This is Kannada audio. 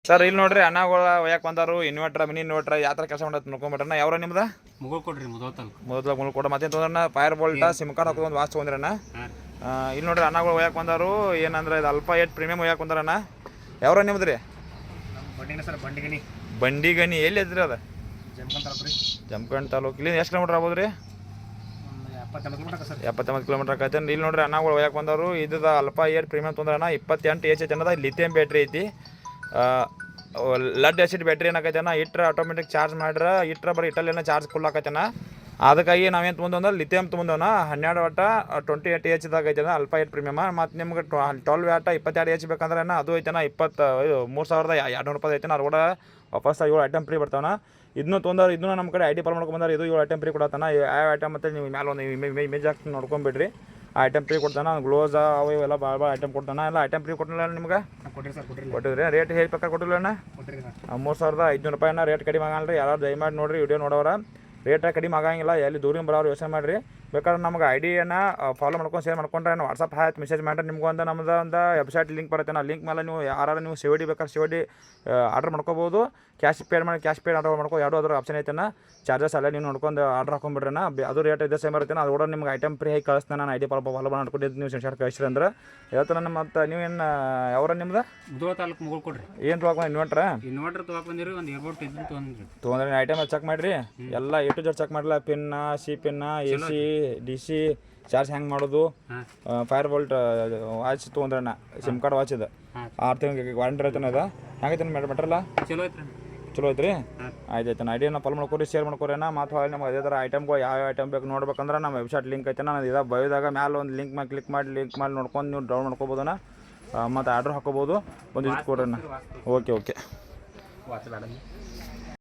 ಸರ್ ಇಲ್ಲಿ ನೋಡ್ರಿ ಅಣ್ಣಗಳ ಒಯ್ಯಾಕೆ ಬಂದಾರು ಇನ್ವರ್ಟರ್ ಮಿನಿ ಇನ್ವರ್ಟರ್ ಯಾವ ಥರ ಕೆಲಸ ಮಾಡತ್ತೆ ನೋಡ್ಕೊಂಬಿಟ್ರಣ್ಣ ಯಾವ್ರ ನಿಮ್ದು ಮುಗುಳ್ ಕೊಡ್ರಿ ಮೊದಲು ಮುಗುಳ್ ಕೊಡ ಮತ್ತೆ ತೊಂದ್ರಣ್ಣ ಫೈರ್ ಬೋಲ್ಟ ಸಿಮ್ ಕಾರ್ಡ್ ಹಾಕೋದು ಒಂದು ವಾಚ್ ತೊಗೊಂಡ್ರಣ್ಣ ಇಲ್ಲಿ ನೋಡ್ರಿ ಅಣ್ಣಗಳು ಒಯ್ಯಾಕೆ ಬಂದಾರು ಏನಂದ್ರೆ ಇದು ಅಲ್ಪ ಏಟ್ ಪ್ರೀಮಿಯಮ್ ಒಯ್ಯಾಕೆ ಬಂದಾರಣ್ಣ ಯಾವ್ರ ನಿಮ್ದು ರೀ ಸರ್ ಬಂಡಿಗನಿ ಎಲ್ಲಿ ಐತ್ರಿ ಅದು ಜಮಖಂಡ್ ತಾಲೂಕು ಇಲ್ಲಿ ಎಷ್ಟು ಕಿಲೋಮೀಟ್ರ್ ಆಗ್ಬೋದು ರೀ 79 ಕಿಲೋಮೀಟ್ರ್ ಆಕೈತೆ ಇಲ್ಲಿ ನೋಡ್ರಿ ಅಣ್ಣಗಳು ಒಯ್ಯಾಕೆ ಬಂದವರು ಇದು ಅಲ್ಪ ಏಟ್ ಪ್ರೀಮಿಯಮ್ ತೊಂದ್ರಣ್ಣ 28 H ಅನ್ನೋದ ಲಿಥಿಯಂ ಬ್ಯಾಟ್ರಿ ಐತಿ ಲಡ್ ಆ್ಯಸಿಡ್ ಬ್ಯಾಟ್ರಿ ಏನಾಕೈತೆನ ಇಟ್ರೆ ಆಟೋಮೆಟಿಕ್ ಚಾರ್ಜ್ ಮಾಡ್ರೆ ಇಟ್ರೆ ಬರೀ ಇಟ್ಟಲ್ಲೇನ ಚಾರ್ಜ್ ಫುಲ್ ಆಕೈತೆನ ಅದಕ್ಕಾಗಿ ನಾವೇನು ತೊಗೊಂಡು ಲಿಥಿಯಂ ತೊಗೊಂಡವನ 12 ವಾಟ 28 H ಐತೆನ ಅಲ್ಪ ಏಟ್ ಪ್ರೀಮಿಯಮ್ ಮತ್ತು ನಿಮ್ಗೆ 12 ವಾಟ 22 H ಬೇಕಂದ್ರೆ ಅದು ಐತೆನ 32,200 ರೂಪಾಯಿ ಐತೆನ ಅದು ಕೂಡ ವಾಪಸ್ 7 ಐಟಮ್ ಫ್ರೀ ಬರ್ತಾವನ ಇದನ್ನು ತೊಂದರೆ ಇದನ್ನು ನಮ್ಮ ಕಡೆ ಐಟಿ ಪಾಲ್ ಮಾಡ್ಕೊಂಬಂದ್ರೆ ಇದು 7 ಐಟಮ್ ಫ್ರೀ ಕೊಡತ್ತಾನ ಯಾವ ಐಟಮ್ ಮತ್ತು ನೀವು ಮೇಲೆ ಒಂದು ಇಮೇಜ್ ಹಾಕಿ ನೋಡ್ಕೊಂಬಿಡ್ರಿ ಆ ಐಟಮ್ ಫ್ರೀ ಕೊಡ್ತಾನೆ ಗ್ಲೋಸ್ ಅವು ಇವೆಲ್ಲ ಭಾಳ ಐಟಮ್ ಕೊಡ್ತಾನೆ ಎಲ್ಲ ಐಟಮ್ ಫ್ರೀ ಕೊಟ್ಟಿಲ್ಲ ನಿಮ್ಗೆ ಕೊಟ್ಟಿದ್ರಿ ರೇಟ್ ಹೇಗೆ ಪ್ರಕಾರ ಕೊಟ್ಟಿಲ್ಲ ಅಣ್ಣ 3,500 ರೂಪಾಯಿನ ರೇಟ್ ಕಡಿಮೆ ಆಗಲ್ಲ ರೀ ಯಾರು ದಯಮಾಡಿ ನೋಡಿರಿ ವಿಡಿಯೋ ನೋಡೋರ ರೇಟ್ ಕಡಿಮೆ ಆಗಂಗಿಲ್ಲ ಎಲ್ಲಿ ದೂರಿನ ಬರೋರು ಯೋಚನೆ ಮಾಡಿರಿ ಬೇಕಾದ್ರೆ ನಮ್ಗೆ ಐಡಿಯನ್ನು ಫಾಲೋ ಮಾಡ್ಕೊಂಡು ಶೇರ್ ಮಾಡ್ಕೊಂಡ್ರೆ ವಾಟ್ಸಪ್ ಹಾಕಿ ಮೆಸೇಜ್ ಮಾಡಿರಿ ನಿಮ್ಗೆ ಒಂದು ನಮ್ಮದು ಒಂದು ವೆಬ್ಸೈಟ್ ಲಿಂಕ್ ಬರುತ್ತೆ ಆ ಲಿಂಕ್ ಮೇಲೆ ನೀವು ಯಾರು ನೀವು COD ಬೇಕಾದ್ರೆ COD ಆರ್ಡ್ರ್ ಮಾಡ್ಕೋಬೋದು ಕ್ಯಾಶ್ ಪೇಡ್ ಆರ್ಡರ್ ಮಾಡ್ಕೋ ಯಾವುದೋ ಅದ್ರ ಆಪ್ಷನ್ ಐತೆನ ಚಾರ್ಜಸ್ ಅಲ್ಲ ನೀವು ನೋಡ್ಕೊಂಡು ಆರ್ಡ್ರ್ ಹಾಕೊಂಡ್ಬಿಡ್ರಣ ಅದು ರೇಟ್ ಇದೆ ಸೇಮ್ ಬರುತ್ತೆ ಅದು ಕೂಡ ನಿಮ್ಗೆ ಐಟಮ್ ಫ್ರೀ ಹೇಗೆ ಕಳಿಸ್ತಾನೆ ನಾನು ಐಡಿ ಫಾಲೋ ಮಾಡ್ಕೊಂಡಿದ್ದು ನೀವು ಶಾರ್ಟ್ ಕಳಿಸ್ರಿ ಅಂದ್ರೆ ಹೇಳ್ತಾನೆ ನನ್ನ ಮತ್ತು ನೀವೇನು ಯಾವ್ರ ನಿಮ್ದು ತಾಲೂಕು ಮುಗುಳ್ ಕೊಡ್ರಿ ಏನು ತೊಗೊಬಂದು ಇನ್ವರ್ಟರ್ ತೊಗೊಂಡಿರಿ ಒಂದು ಇಯರ್ಬೋಟ್ ಇದ್ದು ತೊಗೊಂಡ್ರಿ ಐಟಮ್ ಚೆಕ್ ಮಾಡಿರಿ ಎಲ್ಲ A to Z ಚೆಕ್ ಮಾಡಿಲ್ಲ ಪಿನ್ನ ಪಿನ್ನ AC DC ಚಾರ್ಜ್ ಹೆಂಗೆ ಮಾಡೋದು ಫೈರ್ ಬೋಲ್ಟ್ ವಾಚ್ ತೊಗೊಂಡ್ರಣ್ಣ ಸಿಮ್ ಕಾರ್ಡ್ ವಾಚ್ ಇದೆ 6 ತಿಂಗಳಿಗೆ ವಾರಂಟಿ ಐತನ ಅದು ಹೆಂಗೈತೆ ಮೆಟ್ರಲ್ಲ ಚಲೋ ಐತ್ರಿ ಆಯ್ತು ಐಡಿಯಾನ ಫಾಲೋ ಮಾಡ್ಕೊರಿ ಶೇರ್ ಮಾಡ್ಕೊರೇನ ಮತ್ತು ಹೊಳ್ಳಿ ನಮ್ಗೆ ಅದೇ ಥರ ಐಟಮ್ಗಳು ಯಾವ ಐಟಮ್ ಬೇಕು ನೋಡ್ಬೇಕಂದ್ರೆ ನಮ್ಮ ವೆಬ್ಸೈಟ್ ಲಿಂಕ್ ಐತೆ ನಾನು ಇದು ಬಯೋದಾಗ ಮ್ಯಾಲೆ ಒಂದು ಲಿಂಕ್ ಮೇಲೆ ಕ್ಲಿಕ್ ಮಾಡಿ ನೋಡ್ಕೊಂಡು ನೀವು ಡೌನ್ ಮಾಡ್ಕೋಬೋದಣ್ಣ ಮತ್ತು ಆರ್ಡ್ರ್ ಹಾಕೋಬೋದು ಒಂದು ಇದು ಕೊಡ್ರಣ್ಣ ಓಕೆ